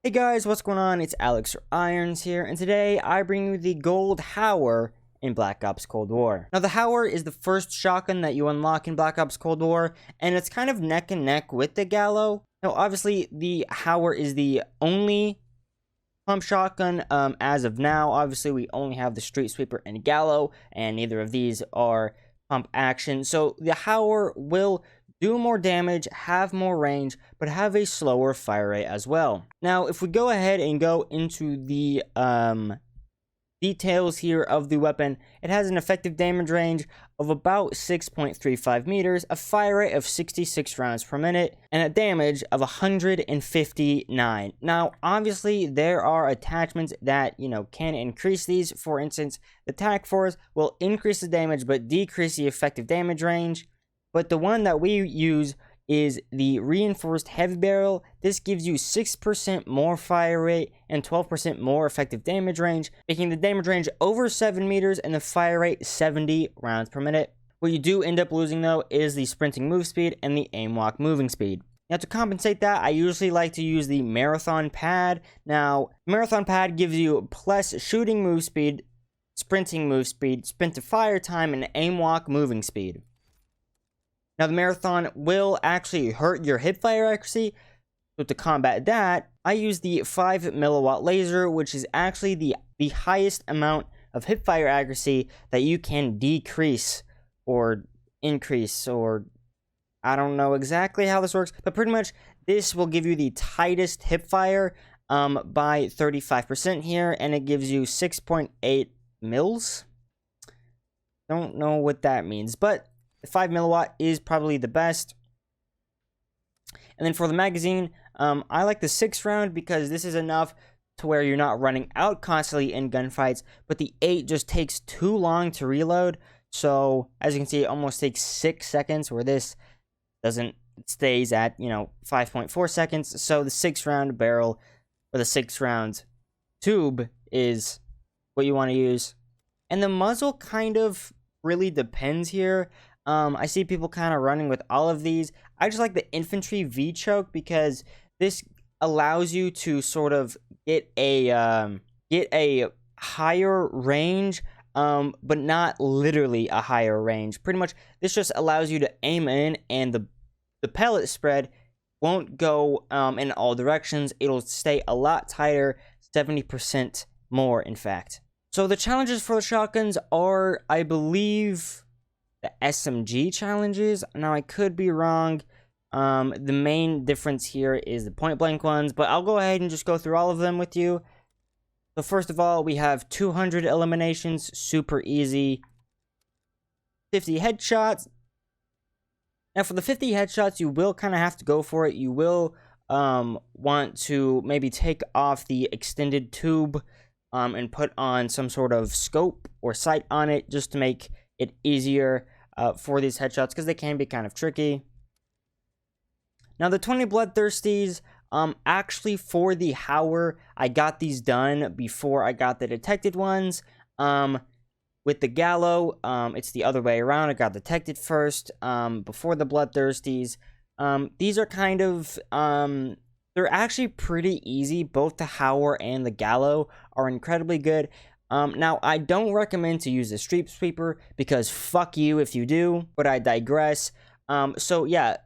Hey guys, what's going on? It's Alex or Irons here, and today I bring you the Gold Hauer in Black Ops Cold War. Now, the Hauer is the first shotgun that you unlock in Black Ops Cold War, and it's kind of neck and neck with the Gallo. Now, obviously, the Hauer is the only pump shotgun as of now. Obviously, we only have the Street Sweeper and Gallo, and neither of these are pump action. So, the Hauer will do more damage, have more range, but have a slower fire rate as well. Now, if we go ahead and go into the details here of the weapon, it has an effective damage range of about 6.35 meters, a fire rate of 66 rounds per minute, and a damage of 159. Now, obviously, there are attachments that, can increase these. For instance, the TAC Force will increase the damage, but decrease the effective damage range. But the one that we use is the Reinforced Heavy Barrel. This gives you 6% more fire rate and 12% more effective damage range, making the damage range over 7 meters and the fire rate 70 rounds per minute. What you do end up losing, though, is the sprinting move speed and the aim walk moving speed. Now, to compensate that, I usually like to use the Marathon Pad. Now, Marathon Pad gives you plus shooting move speed, sprinting move speed, sprint to fire time, and aim walk moving speed. Now, the Marathon will actually hurt your hipfire accuracy, so to combat that, I use the 5 milliwatt laser, which is actually the highest amount of hipfire accuracy that you can decrease or increase, or I don't know exactly how this works, but pretty much this will give you the tightest hipfire by 35% here, and it gives you 6.8 mils. Don't know what that means, but 5 milliwatt is probably the best. And then for the magazine, I like the 6 round because this is enough to where you're not running out constantly in gunfights, but the 8 just takes too long to reload. So as you can see, it almost takes 6 seconds, where this doesn't. It stays at 5.4 seconds. So the 6 round barrel or the 6 round tube is what you want to use. And the muzzle kind of really depends here. I see people kind of running with all of these. I just like the infantry V-choke because this allows you to sort of get a higher range, but not literally a higher range. Pretty much, this just allows you to aim in, and the pellet spread won't go in all directions. It'll stay a lot tighter, 70% more, in fact. So the challenges for the shotguns are, I believe, the SMG challenges. Now, I could be wrong. The main difference here is the point blank ones, but I'll go ahead and just go through all of them with you. So first of all, we have 200 eliminations, super easy. 50 headshots. Now, for the 50 headshots, you will kind of have to go for it. You will want to maybe take off the extended tube and put on some sort of scope or sight on it, just to make it easier for these headshots, because they can be kind of tricky. Now, the 20 bloodthirsties, actually for the Hauer, I got these done before I got the detected ones. With the Gallo, it's the other way around. I got detected first before the bloodthirsties. These are kind of they're actually pretty easy. Both the Hauer and the Gallo are incredibly good. Now, I don't recommend to use the Street Sweeper because fuck you if you do, but I digress. So yeah,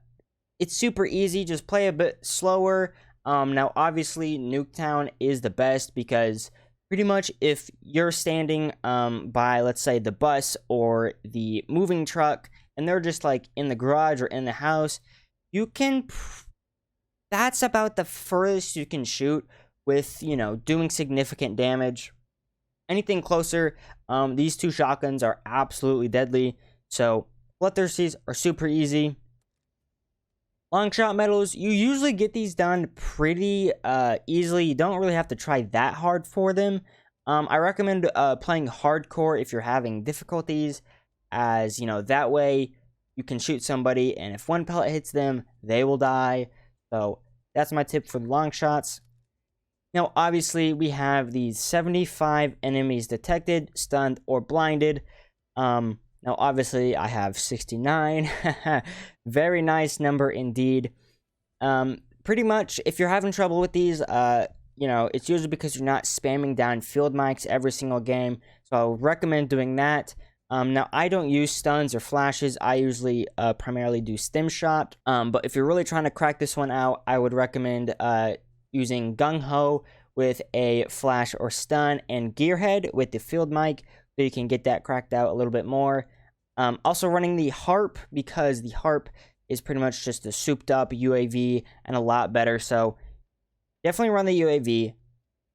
it's super easy. Just play a bit slower. Now, obviously, Nuketown is the best because pretty much if you're standing by, let's say, the bus or the moving truck, and they're just like in the garage or in the house, you can. That's about the furthest you can shoot with, doing significant damage. Anything closer, these two shotguns are absolutely deadly. So bloodthirsties are super easy. Long shot medals, you usually get these done pretty easily. You don't really have to try that hard for them. I recommend playing hardcore if you're having difficulties, as that way you can shoot somebody, and if one pellet hits them, they will die. So that's my tip for the long shots. Now, obviously, we have these 75 enemies detected, stunned, or blinded. Now, obviously, I have 69. Very nice number indeed. Pretty much, if you're having trouble with these, you know, it's usually because you're not spamming down field mics every single game. So I would recommend doing that. Now, I don't use stuns or flashes. I usually primarily do stim shot. But if you're really trying to crack this one out, I would recommend using Gung Ho with a flash or stun, and Gearhead with the field mic, so you can get that cracked out a little bit more. Also running the Harp, because the Harp is pretty much just a souped up UAV and a lot better. So definitely run the UAV.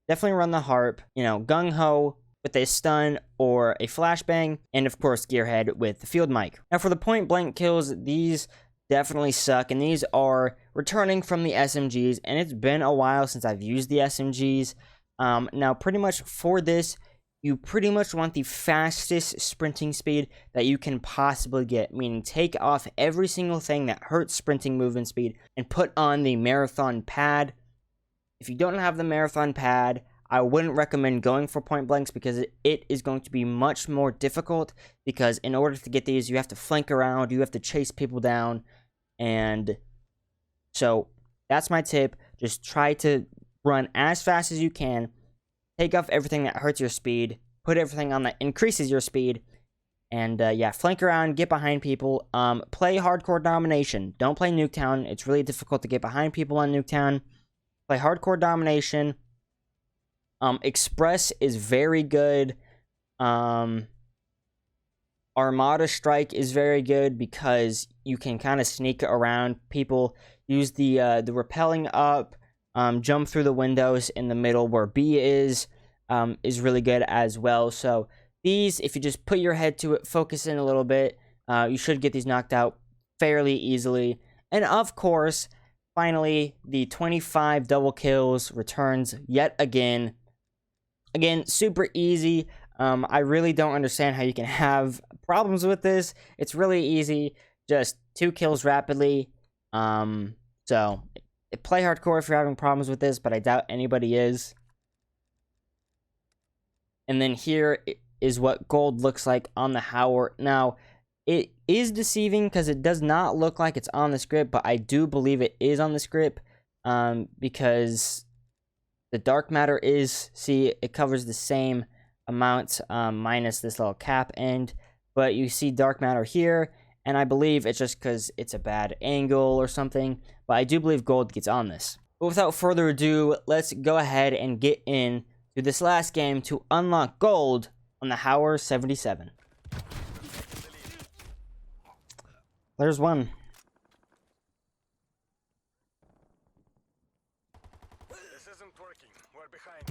Definitely run the Harp. You know, Gung Ho with a stun or a flashbang, and of course Gearhead with the field mic. Now for the point blank kills, these definitely suck, and these are returning from the SMGs, and it's been a while since I've used the SMGs. Now pretty much for this, you pretty much want the fastest sprinting speed that you can possibly get, meaning take off every single thing that hurts sprinting movement speed and put on the marathon pad. If you don't have the marathon pad, I wouldn't recommend going for point blanks, because it is going to be much more difficult, because in order to get these, you have to flank around, you have to chase people down, and so that's my tip. Just try to run as fast as you can, take off everything that hurts your speed, put everything on that increases your speed, and yeah, flank around, get behind people. Play hardcore domination. Don't play Nuketown. It's really difficult to get behind people on Nuketown. Play hardcore domination. Express is very good. Armada Strike is very good, because you can kind of sneak around people. Use the rappelling up, jump through the windows in the middle where B is really good as well. So these, if you just put your head to it, focus in a little bit, you should get these knocked out fairly easily. And of course, finally, the 25 double kills returns yet again. Again, super easy. I really don't understand how you can have problems with this. It's really easy. Just 2 kills rapidly. So play hardcore if you're having problems with this, but I doubt anybody is. And then here is what gold looks like on the Hauer. Now, it is deceiving because it does not look like it's on the script, but I do believe it is on the script, because the dark matter is, see, it covers the same amount, minus this little cap end, but you see dark matter here, and I believe it's just because it's a bad angle or something, but I do believe gold gets on this. But without further ado, let's go ahead and get in to this last game to unlock gold on the Hauer 77. There's one. This isn't working. We're behind.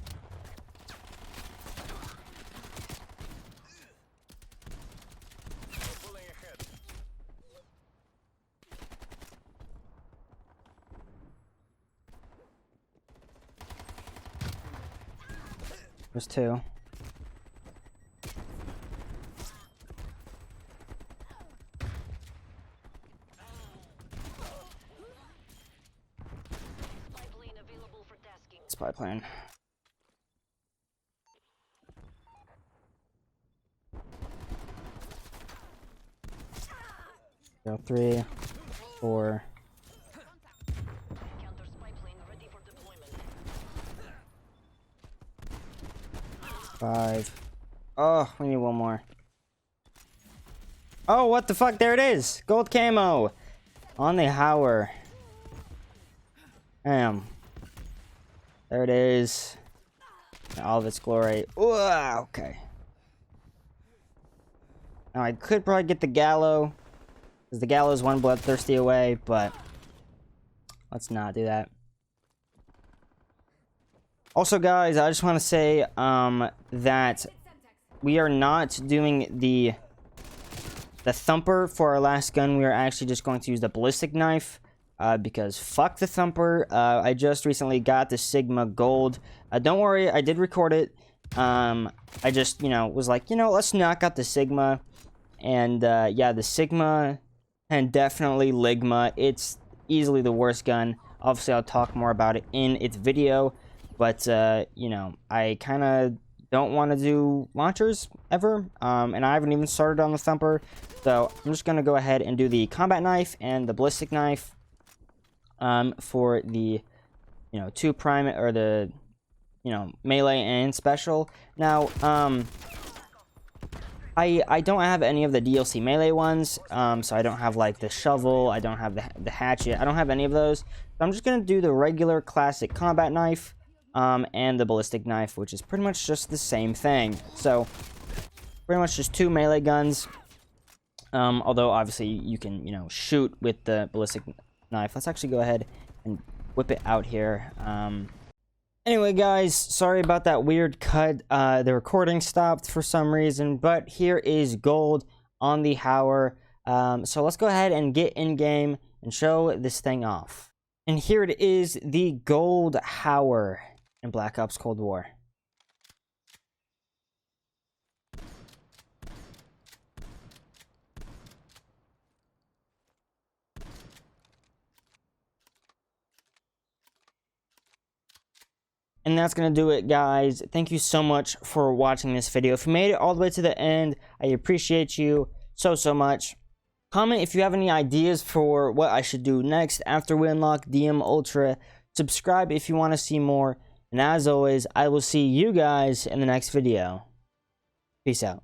We're pulling ahead. There's 2. Spy plane. Go 3, 4. Counter spy plane ready for deployment. 5. Oh, we need one more. Oh, what the fuck? There it is. Gold camo on the Hauer. Damn. There it is. In all of its glory. Ooh, okay. Now I could probably get the Gallo, because the Gallo is one bloodthirsty away, but let's not do that. Also, guys, I just want to say that we are not doing the thumper for our last gun. We are actually just going to use the ballistic knife, because fuck the thumper. I just recently got the Sigma gold. Don't worry, I did record it. I just, was like, let's knock out the Sigma. And yeah, the Sigma and definitely Ligma. It's easily the worst gun. Obviously, I'll talk more about it in its video. But, I kind of don't want to do launchers ever. And I haven't even started on the thumper. So I'm just going to go ahead and do the combat knife and the ballistic knife for the, 2 prime, or the you know, melee and special. Now, I don't have any of the DLC melee ones, so I don't have like the shovel, I don't have the hatchet, I don't have any of those. So I'm just gonna do the regular classic combat knife, and the ballistic knife, which is pretty much just the same thing. So pretty much just 2 melee guns. Although obviously you can, you know, shoot with the ballistic knife. Let's actually go ahead and whip it out here. Anyway, guys, sorry about that weird cut. The recording stopped for some reason, but here is gold on the Hauer. So let's go ahead and get in game and show this thing off. And here it is, the gold Hauer in Black Ops Cold War. And that's going to do it, guys. Thank you so much for watching this video. If you made it all the way to the end, I appreciate you so much. Comment if you have any ideas for what I should do next after we unlock DM Ultra. Subscribe if you want to see more. And as always, I will see you guys in the next video. Peace out.